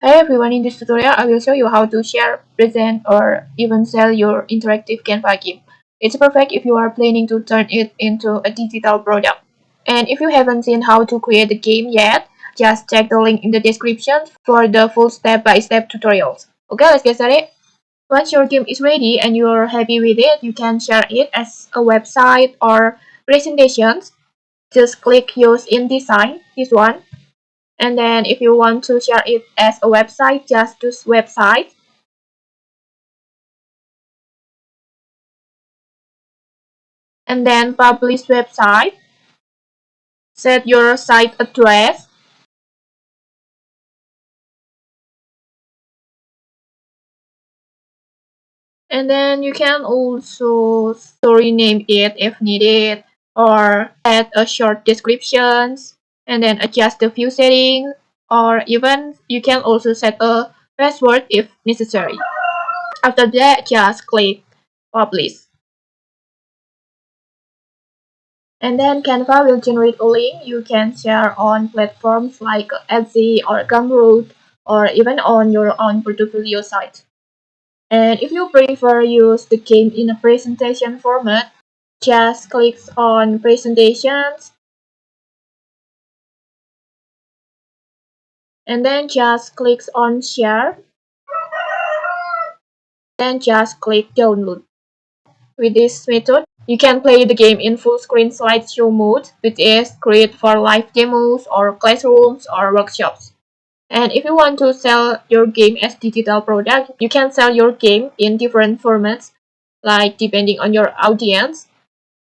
Hi everyone, in this tutorial I will show you how to share, present or even sell your interactive Canva game. It's perfect if you are planning to turn it into a digital product. And if you haven't seen how to create the game yet, just check the link in the description for the full step-by-step tutorials. Okay, let's get started. Once your game is ready and you're happy with it, you can share it as a website or presentations. Just click use in design, this one. And then if you want to share it as a website, just choose website. And then publish website. Set your site address. And then you can also rename it if needed, or add a short descriptions, and then adjust a few settings, or even you can also set a password if necessary. After that, just click publish. And then Canva will generate a link you can share on platforms like Etsy or Gumroad, or even on your own portfolio site. And if you prefer use the game in a presentation format, just click on presentations and then just click on share, then just click download. With this method, you can play the game in full screen slideshow mode, which is great for live demos or classrooms or workshops. And if you want to sell your game as digital product, you can sell your game in different formats, like depending on your audience,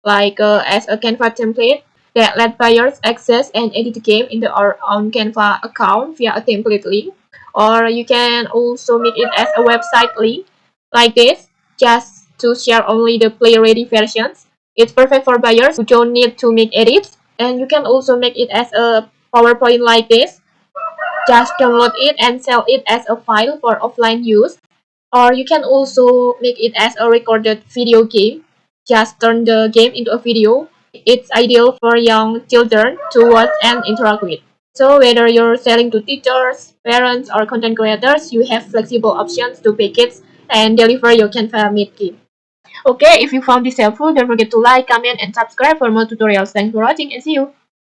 like as a Canva template that let buyers access and edit the game in their own Canva account via a template link. Or you can also make it as a website link, like this, just to share only the play-ready versions. It's perfect for buyers who don't need to make edits. And you can also make it as a PowerPoint like this. Just download it and sell it as a file for offline use. Or you can also make it as a recorded video game. Just turn the game into a video. It's ideal for young children to watch and interact with. So whether you're selling to teachers, parents, or content creators, you have flexible options to package and deliver your Canva made game. Okay, if you found this helpful, don't forget to like, comment, and subscribe for more tutorials. Thanks for watching and see you!